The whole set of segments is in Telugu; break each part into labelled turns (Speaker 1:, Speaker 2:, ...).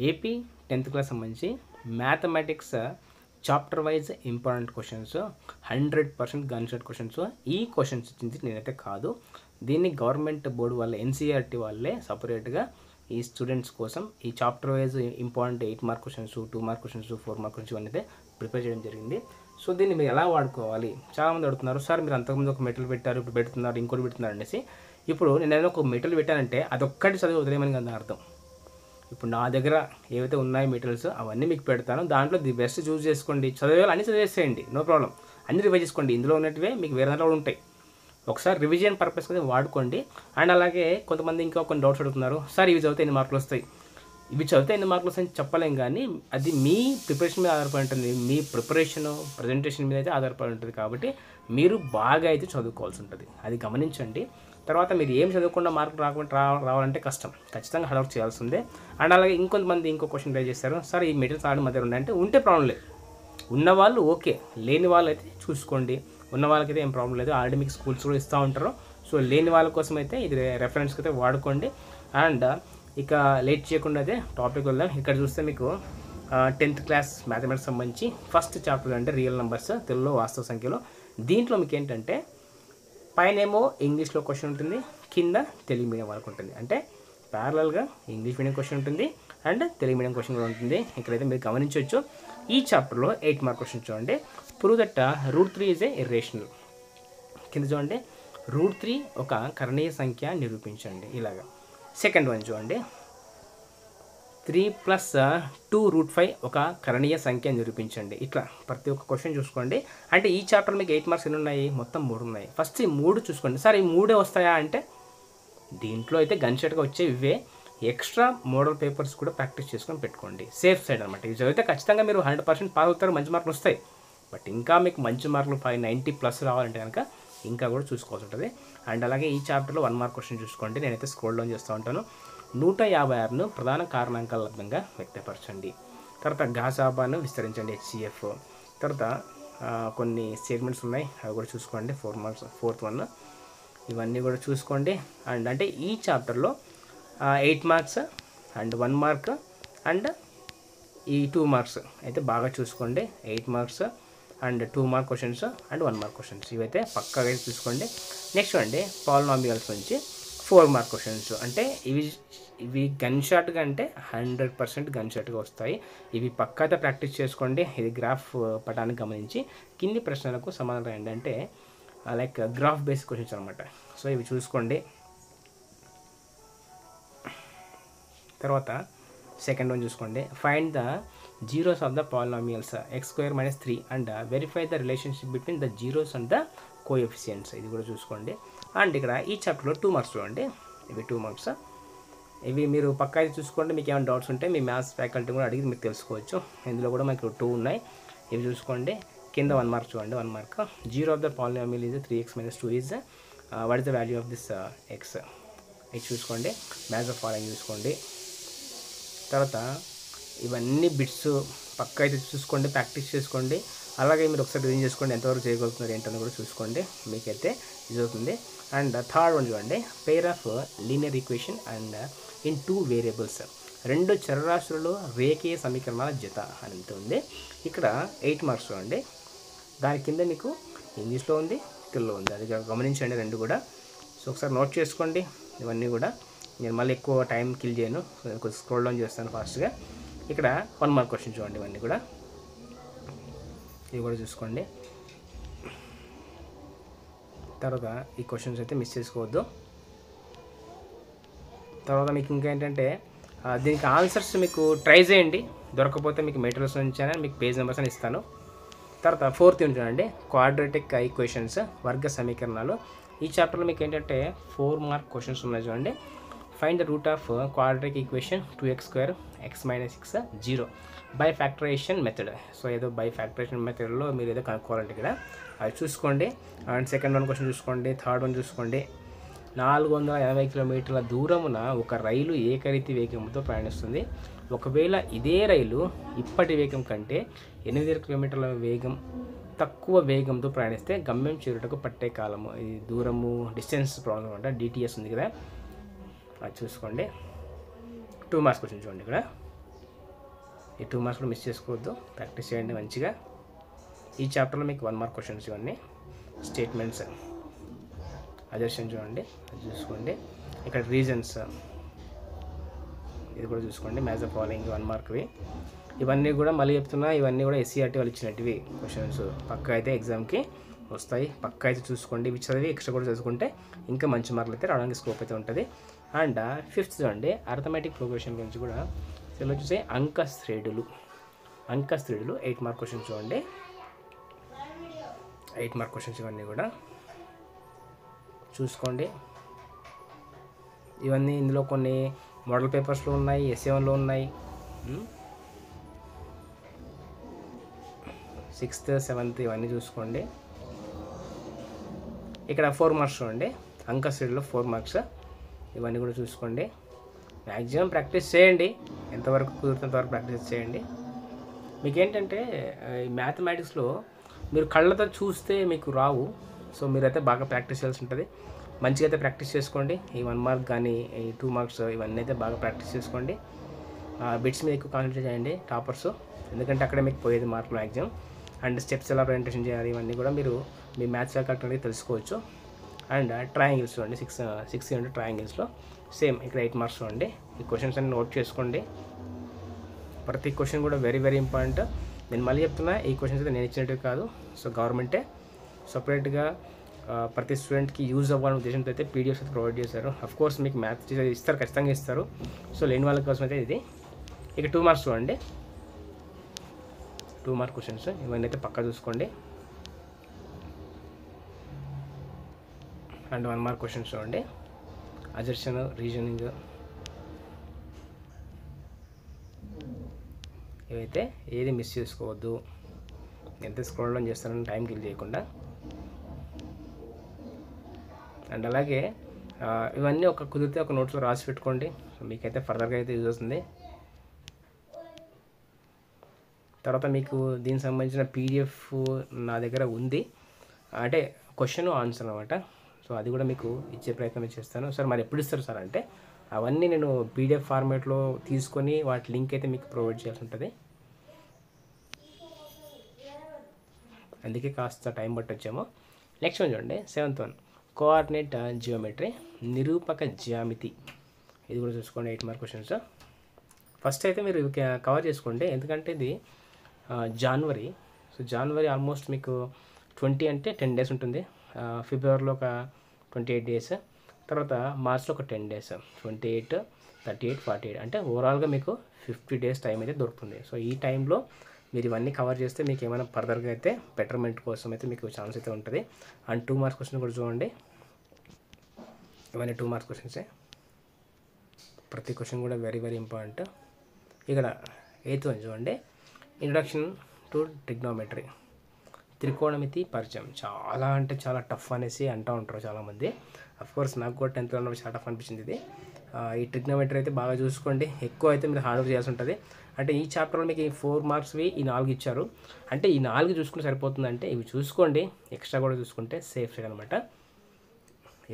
Speaker 1: ఏపీ 10th క్లాస్ సంబంధించి mathematics chapter wise important questions 100% gun shot questions. ఈ క్వశ్చన్స్ ఇచ్చింది నేనైతే కాదు, దీన్ని గవర్నమెంట్ బోర్డు వాళ్ళే ఎన్సీఆర్టీ వాళ్ళే సపరేట్గా ఈ స్టూడెంట్స్ కోసం ఈ chapter wise important 8 mark questions, 2 mark questions, 4 mark questions ఇవన్నీ అయితే ప్రిపేర్ చేయడం జరిగింది. సో దీన్ని మీరు ఎలా వాడుకోవాలి, చాలామంది అడుగుతున్నారు, సార్ మీరు అంతకుముందు ఒక మెటీరియల్ పెట్టారు, ఇప్పుడు పెడుతున్నారు, ఇంకోటి పెడుతున్నారు అనేసి. ఇప్పుడు నేను ఏదైనా ఒక మెటీరియల్ పెట్టానంటే అదొక్కటి చదివి వదిలేయమని కదా అర్థం. ఇప్పుడు నా దగ్గర ఏవైతే ఉన్నాయో మెటీరియల్స్ అవన్నీ మీకు పెడతాను, దాంట్లో ది బెస్ట్ చూస్ చేసుకోండి, చదివేయాలి అన్నీ చదివేసేయండి, నో ప్రాబ్లం, అన్ని రివైజ్ చేసుకోండి. ఇందులో ఉన్నట్టువే మీకు వేరే దాంట్లో ఉంటాయి, ఒకసారి రివిజన్ పర్పస్ కింద వాడుకోండి. అండ్ అలాగే కొంతమంది ఇంకా కొన్ని డౌట్స్ అడుగుతున్నారు, సార్ ఇవి చదివితే ఎన్ని మార్కులు వస్తాయి, ఇవి చదివితే ఎన్ని మార్కులు వస్తాయని చెప్పలేం, కానీ అది మీ ప్రిపరేషన్ మీద ఆధారపడి ఉంటుంది, మీ ప్రిపరేషన్ ప్రజెంటేషన్ మీద అయితే ఆధారపడి ఉంటుంది. కాబట్టి మీరు బాగా అయితే చదువుకోవాల్సి ఉంటుంది, అది గమనించండి. తర్వాత మీరు ఏం చదువుకుండా మార్కులు రావాలంటే కష్టం, ఖచ్చితంగా హార్డ్ వర్క్ చేయాల్సిందే. అండ్ అలాగే ఇంకొంతమంది ఇంకో క్వశ్చన్ ట్రై చేస్తారు, సార్ ఈ మెటీరియల్స్ ఆడి మధ్య ఉన్నాయంటే ఉంటే ప్రాబ్లం లేదు, ఉన్నవాళ్ళు ఓకే, లేని వాళ్ళు అయితే చూసుకోండి. ఉన్న వాళ్ళకైతే ఏం ప్రాబ్లం లేదు, ఆల్రెడీ మీకు స్కూల్స్ కూడా ఇస్తూ ఉంటారు. సో లేని వాళ్ళ కోసం అయితే ఇది రెఫరెన్స్కి అయితే వాడుకోండి. అండ్ ఇక లేట్ చేయకుండా అయితే టాపిక్ వెళ్దాం. ఇక్కడ చూస్తే మీకు 10th క్లాస్ మ్యాథమెటిక్స్ సంబంధించి ఫస్ట్ చాప్టర్ అంటే రియల్ నెంబర్స్, తెలుగులో వాస్తవ సంఖ్యలో. దీంట్లో మీకు ఏంటంటే పైనేమో ఇంగ్లీష్లో క్వశ్చన్ ఉంటుంది, కింద తెలుగు మీడియం వాళ్ళకు ఉంటుంది. అంటే ప్యారలల్గా ఇంగ్లీష్ మీడియం క్వశ్చన్ ఉంటుంది అండ్ తెలుగు మీడియం క్వశ్చన్ కూడా ఉంటుంది. ఇక్కడైతే మీరు గమనించవచ్చు. ఈ చాప్టర్లో 8 మార్క్ క్వశ్చన్ చూడండి. Prove that √3 is a irrational. కింద చూడండి, √3 ఒక కరణీయ సంఖ్య నిరూపించండి. ఇలాగా సెకండ్ వన్ చూడండి, 3 + 2√5 ఒక కరణీయ సంఖ్య నిరూపించండి. ఇట్లా ప్రతి ఒక్క క్వశ్చన్ చూసుకోండి. అంటే ఈ చాప్టర్ మీకు 8 మార్క్స్ ఎన్ని ఉన్నాయి, మొత్తం 3 ఉన్నాయి. ఫస్ట్ ఈ 3 చూసుకోండి. సార్ ఈ 3 వస్తాయా అంటే దీంట్లో అయితే గన్ షాట్గా వచ్చే ఇవే, ఎక్స్ట్రా మోడల్ పేపర్స్ కూడా ప్రాక్టీస్ చేసుకొని పెట్టుకోండి, సేఫ్ సైడ్ అనమాట. ఇవి చదివితే ఖచ్చితంగా మీరు 100% పాస్ అవుతారు, మంచి మార్కులు వస్తాయి. బట్ ఇంకా మీకు మంచి మార్కులు 590+ రావాలంటే కనుక ఇంకా కూడా చూసుకోవాల్సి ఉంటుంది. అండ్ అలాగే ఈ చాప్టర్లో 1 మార్క్ క్వశ్చన్ చూసుకోండి. నేనైతే స్క్రోల్ డౌన్ చేస్తూ ఉంటాను. 156ను ప్రధాన కారణాంకాల లబ్ధంగా వ్యక్తపరచండి. తర్వాత గాసాబాను విస్తరించండి, HCF. తర్వాత కొన్ని స్టేట్మెంట్స్ ఉన్నాయి, అవి కూడా చూసుకోండి. 4 మార్క్స్, 4th వన్ ఇవన్నీ కూడా చూసుకోండి. అండ్ అంటే ఈ చాప్టర్లో 8 మార్క్స్ అండ్ 1 మార్క్ అండ్ ఈ 2 మార్క్స్ అయితే బాగా చూసుకోండి. 8 marks and 2 mark questions and 1 mark questions ఇవైతే పక్కాగా చూసుకోండి. నెక్స్ట్ అండి పాలినామియల్స్ నుంచి 4 మార్క్ క్వశ్చన్స్. అంటే ఇవి గన్ షాట్గా అంటే 100% గన్ షాట్గా వస్తాయి. ఇవి పక్కాగా ప్రాక్టీస్ చేసుకోండి. ఇది గ్రాఫ్ పటాన్ని గమనించి కింది ప్రశ్నలకు సమాధానం రాయండి. అంటే లైక్ గ్రాఫ్ బేస్డ్ క్వశ్చన్స్ అనమాట. సో ఇవి చూసుకోండి. తర్వాత సెకండ్ వన్ చూసుకోండి, find the zeros of the polynomials x² - 3 and verify the relationship between the zeros and the coefficients. ఇది కూడా చూసుకోండి. అండ్ ఇక్కడ ఈ చాప్టర్లో 2 మార్క్స్ చూడండి. ఇవి 2 మార్క్స్. ఇవి మీరు పక్కా అయితే చూసుకోండి. మీకు ఏమైనా డౌట్స్ ఉంటే మీ మ్యాథ్స్ ఫ్యాకల్టీ కూడా అడిగి మీకు తెలుసుకోవచ్చు. ఇందులో కూడా మనకు 2 ఉన్నాయి, ఇవి చూసుకోండి. కింద 1 మార్క్ చూడండి. 1 mark, zero of the polynomial is 3x - 2 is what is the value of this x. ఇది చూసుకోండి. మ్యాథ్స్ ఆఫ్ ఫాలోయింగ్ చూసుకోండి. తర్వాత ఇవన్నీ బిట్స్ పక్కా అయితే చూసుకోండి, ప్రాక్టీస్ చేసుకోండి. అలాగే మీరు ఒకసారి రివిజన్ చేసుకోండి, ఎంతవరకు చేయగలుగుతున్నారు ఏంటని కూడా చూసుకోండి, మీకైతే ఇది అవుతుంది. అండ్ థర్డ్ వన్ చూడండి, pair of linear equation and in 2 variables. 2 చరరాశులలో రేఖీయ సమీకరణాల జత అని ఉంది. ఇక్కడ 8 మార్క్స్ చూడండి. దాని కింద మీకు ఇంగ్లీష్లో ఉంది, తెలుగులో ఉంది, అది గమనించండి 2 కూడా. సో ఒకసారి నోట్ చేసుకోండి ఇవన్నీ కూడా. నేను మళ్ళీ ఎక్కువ టైం కిల్ చేయను, కొంచెం స్క్రోల్ డౌన్ చేస్తాను ఫాస్ట్గా. ఇక్కడ 1 మార్క్ క్వశ్చన్ చూడండి. ఇవన్నీ కూడా ఇవి కూడా చూసుకోండి. తర్వాత ఈ క్వశ్చన్స్ అయితే మిస్ చేసుకోవద్దు. తర్వాత మీకు ఇంకా ఏంటంటే దీనికి ఆన్సర్స్ మీకు ట్రై చేయండి, దొరకపోతే మీకు మెటీరియల్స్ నుంచి మీకు పేజ్ నెంబర్స్ అని ఇస్తాను. తర్వాత 4th చూడండి, క్వాడ్రాటిక్ ఈక్వేషన్స్ వర్గ సమీకరణాలు. ఈ చాప్టర్లో మీకు ఏంటంటే 4 మార్క్ క్వశ్చన్స్ ఉన్నాయి చూడండి. Find the root of quadratic equation 2x² x - 6 0 by factorization method. So ఏదో బై ఫ్యాక్టరైజేషన్ మెథడ్లో మీరు ఏదో కనుక్కోవాలంటే ఇక్కడ అది చూసుకోండి. అండ్ సెకండ్ వన్ క్వశ్చన్ చూసుకోండి. థర్డ్ వన్ చూసుకోండి, 480 కిలోమీటర్ల దూరమున ఒక రైలు ఏకరీతి వేగంతో ప్రయాణిస్తుంది. ఒకవేళ ఇదే రైలు ఇప్పటి వేగం కంటే 8 కిలోమీటర్ల వేగం తక్కువ వేగంతో ప్రయాణిస్తే గమ్యం చేరుటకు పట్టే కాలము, ఇది దూరము డిస్టెన్స్ ప్రాబ్లం అనమాట. DTS ఉంది కదా, అది చూసుకోండి. 2 మార్క్స్ క్వశ్చన్ చూడండి. ఇక్కడ ఈ 2 మార్క్స్ కూడా మిస్ చేసుకోవద్దు, ప్రాక్టీస్ చేయండి మంచిగా. ఈ చాప్టర్లో మీకు 1 మార్క్ క్వశ్చన్స్ ఇవన్నీ. స్టేట్మెంట్స్ అజర్షన్ చూడండి, అది చూసుకోండి. ఇక్కడ రీజన్స్ ఇది కూడా చూసుకోండి. Match the following 1 మార్క్వి. ఇవన్నీ కూడా మళ్ళీ చెప్తున్నా, ఇవన్నీ కూడా SCERT వాళ్ళు ఇచ్చినట్టువి క్వశ్చన్స్. పక్కా అయితే ఎగ్జామ్కి వస్తాయి, పక్కా అయితే చూసుకోండి. ఇవి చదివి ఎక్స్ట్రా కూడా చదువుకుంటే ఇంకా మంచి మార్కులు అయితే రావడానికి స్కోప్ అయితే ఉంటుంది. అండ్ 5th చూడండి, అర్థమెటిక్ ప్రోగ్రెషన్ గురించి కూడా. ఇలా చూసే అంకశ్రేణులు 8 మార్క్ క్వశ్చన్స్ చూడండి. 8 మార్క్ క్వశ్చన్స్ ఇవన్నీ కూడా చూసుకోండి. ఇవన్నీ ఇందులో కొన్ని మోడల్ పేపర్స్లో ఉన్నాయి, essay1లో ఉన్నాయి. 6th 7th ఇవన్నీ చూసుకోండి. ఇక్కడ 4 మార్క్స్ చూడండి, అంకశ్రేణులో 4 మార్క్స్ ఇవన్నీ కూడా చూసుకోండి. మ్యాక్సిమం ప్రాక్టీస్ చేయండి, ఎంతవరకు కుదురుతున్నంతవరకు ప్రాక్టీస్ చేయండి. మీకు ఏంటంటే ఈ మ్యాథమెటిక్స్లో మీరు కళ్ళతో చూస్తే మీకు రావు. సో మీరైతే బాగా ప్రాక్టీస్ చేయాల్సి ఉంటుంది. మంచిగా అయితే ప్రాక్టీస్ చేసుకోండి. ఈ 1 మార్క్ కానీ ఈ 2 మార్క్స్ ఇవన్నీ అయితే బాగా ప్రాక్టీస్ చేసుకోండి. బిట్స్ మీద ఎక్కువ కాన్సన్ట్రేట్ చేయండి టాపర్స్, ఎందుకంటే అక్కడే మీకు పోయేది మార్కులు మ్యాక్సిమం. అండ్ స్టెప్స్ ఎలా ప్రజెంటేషన్ చేయాలి ఇవన్నీ కూడా మీరు మీ మ్యాథ్స్ ఫ్యాకల్టీ తెలుసుకోవచ్చు. అండ్ ట్రయాంగిల్స్ చూడండి, 6 ట్రయాంగిల్స్లో సేమ్ ఇక్కడ 8 మార్క్స్ చూడండి. ఈ క్వశ్చన్స్ అన్ని నోట్ చేసుకోండి. ప్రతి క్వశ్చన్ కూడా వెరీ వెరీ ఇంపార్టెంట్. నేను మళ్ళీ చెప్తున్నా, ఈ క్వశ్చన్స్ అయితే నేను ఇచ్చినట్టు కాదు. సో గవర్నమెంటే సపరేట్గా ప్రతి స్టూడెంట్కి యూజ్ అవ్వాలనే ఉద్దేశంతో అయితే పీడిఎఫ్స్ అయితే ప్రొవైడ్ చేశారు. అఫ్కోర్స్ మీకు మ్యాథ్స్ ఇస్తారు, ఖచ్చితంగా ఇస్తారు. సో లేని వాళ్ళ కోసం అయితే ఇది. ఇక 2 మార్క్స్ చూడండి, 2 మార్క్ క్వశ్చన్స్ ఇవన్నీ అయితే పక్కా చూసుకోండి. అండ్ 1 మార్క్ క్వశ్చన్స్ చూడండి, అజర్షన్, రీజనింగ్ ఇవైతే ఏది మిస్ చేసుకోవద్దు. ఎంత స్క్రోల్ డౌన్ చేస్తారని టైం కిల్ చేయకుండా. అండ్ అలాగే ఇవన్నీ కుదిరితే ఒక నోట్స్లో రాసి పెట్టుకోండి. సో మీకైతే ఫర్దర్గా అయితే యూజ్ అవుతుంది. తర్వాత మీకు దీనికి సంబంధించిన PDF నా దగ్గర ఉంది, అంటే క్వశ్చన్ ఆన్సర్ అనమాట. సో అది కూడా మీకు ఇచ్చే ప్రయత్నం చేస్తాను. సార్ మరి ఎప్పుడు ఇస్తారు సార్ అంటే, అవన్నీ నేను PDF ఫార్మేట్లో తీసుకొని వాటి లింక్ అయితే మీకు ప్రొవైడ్ చేయాల్సి ఉంటుంది. అందుకే కాస్త టైం పట్టి వచ్చాము. నెక్స్ట్ వన్ చూడండి, 7th వన్, కోఆర్డినేట్ జియోమెట్రీ, నిరూపక జ్యామితి. ఇది కూడా చూసుకోండి, 8 మార్క్ క్వశ్చన్స్. ఫస్ట్ అయితే మీరు కవర్ చేసుకోండి, ఎందుకంటే ఇది జనవరి. సో జనవరి ఆల్మోస్ట్ మీకు 20 అంటే 10 డేస్ ఉంటుంది. ఫిబ్రవరిలో ఒక 28 డేస్, తర్వాత మార్చ్లో ఒక 10 డేస్, 28, 38, 48 అంటే ఓవరాల్గా మీకు 50 డేస్ టైం అయితే దొరుకుతుంది. సో ఈ టైంలో మీరు ఇవన్నీ కవర్ చేస్తే మీకు ఏమైనా ఫర్దర్గా అయితే బెటర్మెంట్ కోసం అయితే మీకు ఛాన్స్ అయితే ఉంటుంది. అండ్ 2 మార్క్స్ క్వశ్చన్ కూడా చూడండి, ఇవన్నీ 2 మార్క్స్ క్వశ్చన్సే. ప్రతి క్వశ్చన్ కూడా వెరీ వెరీ ఇంపార్టెంట్. ఇక్కడ 8th వన్ చూడండి, ఇంట్రడక్షన్ టు ట్రిగ్నోమెట్రీ, త్రికోణమితి పరిచయం. చాలా అంటే చాలా టఫ్ అనేసి అంటూ ఉంటారు చాలామంది. అఫ్కోర్స్ నాకు కూడా 10th ఉన్నప్పుడు చాలా టఫ్ అనిపించింది ఇది. ఈ ట్రిగ్నోమెట్రీ అయితే బాగా చూసుకోండి, ఎక్కువ అయితే మీరు హార్డ్ వర్క్ చేయాల్సి ఉంటుంది. అంటే ఈ చాప్టర్లో మీకు ఈ 4 మార్క్స్వి ఈ 4 ఇచ్చారు, అంటే ఈ 4 చూసుకుంటే సరిపోతుంది. అంటే ఇవి చూసుకోండి, ఎక్స్ట్రా కూడా చూసుకుంటే సేఫ్ సైడ్ అనమాట.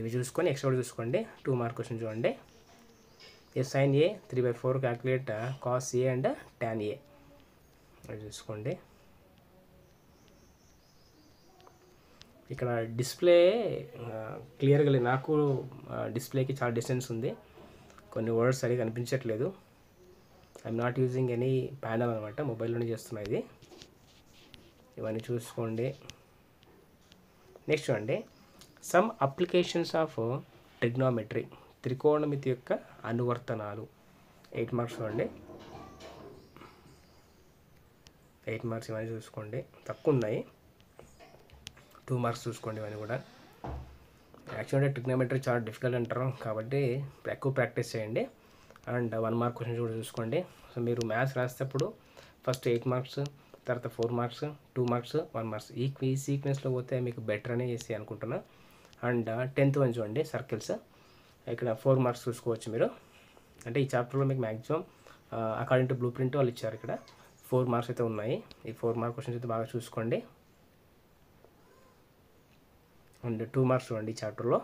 Speaker 1: ఇవి చూసుకొని ఎక్స్ట్రా కూడా చూసుకోండి. 2 మార్క్ క్వశ్చన్ చూడండి, sin A 3/4 calculate cos A and tan A. అది చూసుకోండి. ఇక్కడ డిస్ప్లే క్లియర్గా లేదు, నాకు డిస్ప్లేకి చాలా డిస్టెన్స్ ఉంది, కొన్ని వర్డ్స్ సరిగా కనిపించట్లేదు. I'm not using any panel అనమాట, మొబైల్లోనే చేస్తున్నా ఇది. ఇవన్నీ చూసుకోండి. నెక్స్ట్ చూడండి, సమ్ అప్లికేషన్స్ ఆఫ్ ట్రిగ్నోమెట్రీ, త్రికోణమితి యొక్క అనువర్తనాలు. 8 మార్క్స్ చూడండి, 8 మార్క్స్ ఇవన్నీ చూసుకోండి, తక్కువ ఉన్నాయి. 2 మార్క్స్ చూసుకోండి ఇవన్నీ కూడా. యాక్చువల్గా ట్రిగ్నోమెట్రీ చాలా డిఫికల్ట్ అంటారు, కాబట్టి ఎక్కువ ప్రాక్టీస్ చేయండి. అండ్ 1 మార్క్ క్వశ్చన్స్ కూడా చూసుకోండి. సో మీరు మ్యాథ్స్ రాసేటప్పుడు ఫస్ట్ 8 మార్క్స్, తర్వాత 4 మార్క్స్, 2 మార్క్స్, 1 మార్క్స్ ఈ సీక్వెన్స్లో పోతే మీకు బెటర్ అనే చేసి అనుకుంటున్నా. అండ్ 10th వన్ చూడండి, సర్కిల్స్. ఇక్కడ 4 మార్క్స్ చూసుకోవచ్చు మీరు. అంటే ఈ చాప్టర్లో మీకు maximum according to blue print వాళ్ళు ఇచ్చారు. ఇక్కడ 4 మార్క్స్ అయితే ఉన్నాయి. ఈ 4 మార్క్ క్వశ్చన్స్ అయితే బాగా చూసుకోండి. అండ్ 2 మార్క్స్ చూడండి ఈ చాప్టర్లో,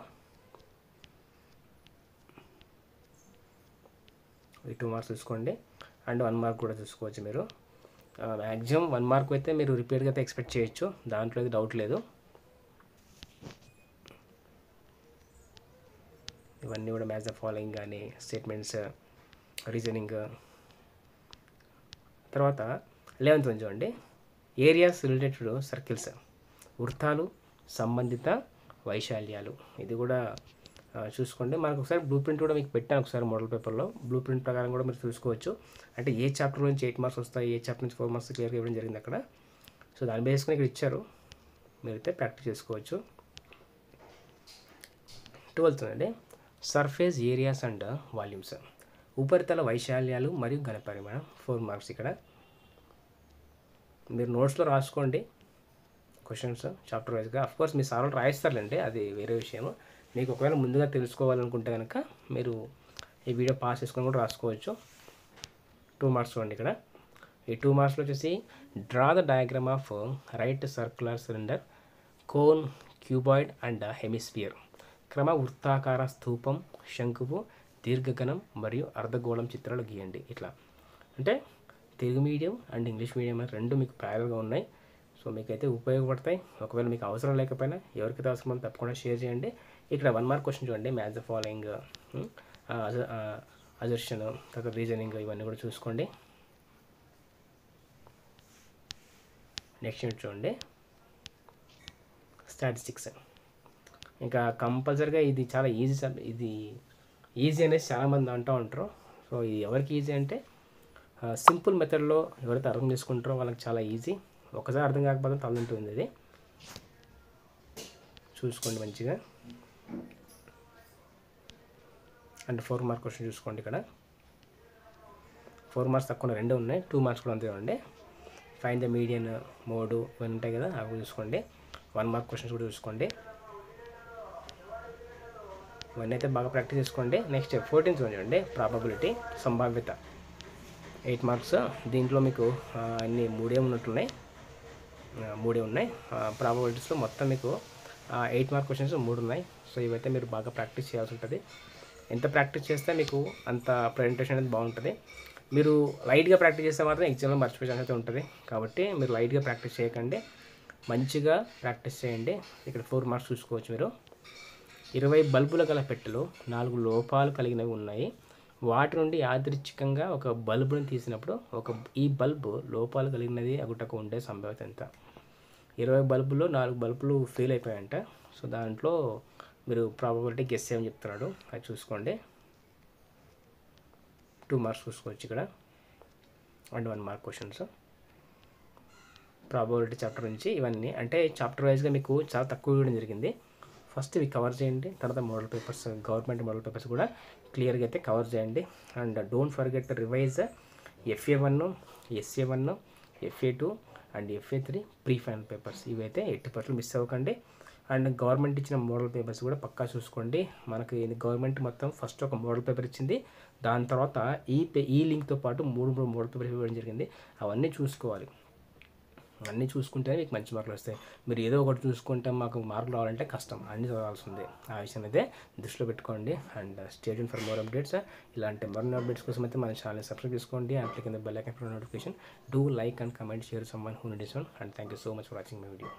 Speaker 1: ఈ 2 మార్క్స్ చూసుకోండి. అండ్ 1 మార్క్ కూడా చూసుకోవచ్చు మీరు. మ్యాక్సిమం 1 మార్క్ అయితే మీరు రిపీట్గా అయితే ఎక్స్పెక్ట్ చేయొచ్చు, దాంట్లో అయితే డౌట్ లేదు. ఇవన్నీ కూడా మ్యాచ్ ద ఫాలోయింగ్ కానీ స్టేట్మెంట్స్, రీజనింగ్. తర్వాత 11th చూడండి, ఏరియాస్ రిలేటెడ్ సర్కిల్స్, వృత్తాలు సంబంధిత వైశాల్యాలు. ఇది కూడా చూసుకోండి. మనకు ఒకసారి బ్లూ ప్రింట్ కూడా మీకు పెట్టాను ఒకసారి మోడల్ పేపర్లో. బ్లూ ప్రింట్ ప్రకారం కూడా మీరు చూసుకోవచ్చు. అంటే ఏ చాప్టర్ నుంచి 8 మార్క్స్ వస్తాయి, ఏ చాప్టర్ నుంచి 4 మార్క్స్ క్లియర్గా ఇవ్వడం జరిగింది అక్కడ. సో దాన్ని బేసుకొని ఇక్కడ ఇచ్చారు, మీరైతే ప్రాక్టీస్ చేసుకోవచ్చు. 12th అండి, సర్ఫేస్ ఏరియాస్ అండ్ వాల్యూమ్స్, ఉపరితల వైశాల్యాలు మరియు ఘనపరిమాణం. 4 మార్క్స్ ఇక్కడ. మీరు నోట్స్లో రాసుకోండి క్వశ్చన్స్ చాప్టర్ వైజ్గా. అఫ్కోర్స్ మీ సార్లు రాయిస్తారులేండి, అది వేరే విషయం. మీకు ఒకవేళ ముందుగా తెలుసుకోవాలనుకుంటే కనుక మీరు ఈ వీడియో పాస్ చేసుకొని కూడా రాసుకోవచ్చు. 2 మార్క్స్ చూడండి ఇక్కడ. ఈ 2 మార్క్స్లో వచ్చేసి draw the diagram of right circular cylinder, cone, cuboid and hemisphere. క్రమ వృత్తాకార స్థూపం, శంకువు, దీర్ఘగణం మరియు అర్ధగోళం చిత్రాలు గీయండి. ఇట్లా అంటే Telugu medium and English medium రెండు మీకు ప్యారల్గా ఉన్నాయి. సో మీకైతే ఉపయోగపడతాయి. ఒకవేళ మీకు అవసరం లేకపోయినా ఎవరికైతే అవసరం ఉందో తప్పకుండా షేర్ చేయండి. ఇక్కడ 1 మార్క్ క్వశ్చన్ చూడండి, మ్యాచ్ ద ఫాలోయింగ్, అజర్షన్, తర్వాత రీజనింగ్, ఇవన్నీ కూడా చూసుకోండి. నెక్స్ట్ యూనిట్ చూడండి, స్టాటిస్టిక్స్. ఇంకా కంపల్సరీగా ఇది చాలా ఈజీ. ఇది ఈజీ అనేసి చాలామంది అంటూ ఉంటారు. సో ఇది ఎవరికి ఈజీ అంటే సింపుల్ మెథడ్లో ఎవరైతే అర్థం చేసుకుంటారో వాళ్ళకి చాలా ఈజీ. ఒకసారి అర్థం కాకపోతే తల్లుంటుంది. ఇది చూసుకోండి మంచిగా. అండ్ 4 మార్క్ క్వశ్చన్ చూసుకోండి. ఇక్కడ 4 మార్క్స్ తక్కువ 2 ఉన్నాయి, 2 మార్క్స్ కూడా అంతే ఉండే. ఫైండ్ ద మీడియన్, మోడు, ఇవన్నీ ఉంటాయి కదా, అవి చూసుకోండి. 1 మార్క్ క్వశ్చన్స్ కూడా చూసుకోండి. ఇవన్నీ అయితే బాగా ప్రాక్టీస్ చేసుకోండి. నెక్స్ట్ 14th చూడండి, ప్రాబబిలిటీ, సంభావ్యత. 8 మార్క్స్. దీంట్లో మీకు అన్ని 3 ఉన్నట్టున్నాయి, 3 ఉన్నాయి. ప్రాబబిలిటీస్లో మొత్తం మీకు 8 మార్క్ క్వశ్చన్స్ 3 ఉన్నాయి. సో ఇవైతే మీరు బాగా ప్రాక్టీస్ చేయాల్సి ఉంటుంది. ఎంత ప్రాక్టీస్ చేస్తే మీకు అంత ప్రజెంటేషన్ అనేది బాగుంటుంది. మీరు లైట్గా ప్రాక్టీస్ చేస్తే మాత్రం ఎగ్జామ్లో మర్చిపోయే ఛాన్స్ అయితే ఉంటుంది. కాబట్టి మీరు లైట్గా ప్రాక్టీస్ చేయకండి, మంచిగా ప్రాక్టీస్ చేయండి. ఇక్కడ 4 మార్క్స్ చూసుకోవచ్చు మీరు. 20 బల్బుల గల పెట్టెలో 4 లోపాలు కలిగినవి ఉన్నాయి. వాటి నుండి యాదృచ్ఛికంగా ఒక బల్బుని తీసినప్పుడు ఈ బల్బు లోపాలు కలిగినది అగుటకు ఉండే సంభావ్యత ఎంత? 20 బల్బుల్లో 4 బల్బులు ఫెయిల్ అయిపోయాయంట. సో దాంట్లో మీరు ప్రాబబిలిటీ గెస్ చేయమని చెప్తున్నాడు, అది చూసుకోండి. 2 మార్క్స్ చూసుకోవచ్చు ఇక్కడ. And 1 mark questions probability chapter నుంచి. ఇవన్నీ అంటే చాప్టర్ వైజ్గా మీకు చాలా తక్కువ ఇవ్వడం జరిగింది. ఫస్ట్ ఇవి కవర్ చేయండి, తర్వాత model papers, government model papers కూడా క్లియర్గా అయితే కవర్ చేయండి. And don't forget revise FA1, SA1, FA2 and FA3 pre final papers. ఇవైతే 80% మిస్ అవ్వకండి. అండ్ గవర్నమెంట్ ఇచ్చిన మోడల్ పేపర్స్ కూడా పక్కా చూసుకోండి. మనకి గవర్నమెంట్ మొత్తం ఫస్ట్ ఒక మోడల్ పేపర్ ఇచ్చింది, దాని తర్వాత ఈ లింక్తో పాటు 3 మోడల్ పేపర్స్ ఇవ్వడం జరిగింది. అవన్నీ చూసుకోవాలి. అన్నీ చూసుకుంటేనే మీకు మంచి మార్కులు వస్తాయి. మీరు ఏదో ఒకటి చూసుకుంటే మాకు మార్కులు రావాలంటే కష్టం, అన్నీ చదవాల్సి ఉంది. ఆ విషయం అయితే దృష్టిలో పెట్టుకోండి. And stay tune for more updates. ఇలాంటి మరిన్ని అప్డేట్స్ కోసం అయితే మన ఛానల్ని సబ్స్క్రైబ్ చేసుకోండి. And click the bell icon for notification. Do like and comment, share someone who needs one. And thank you so much for watching my video.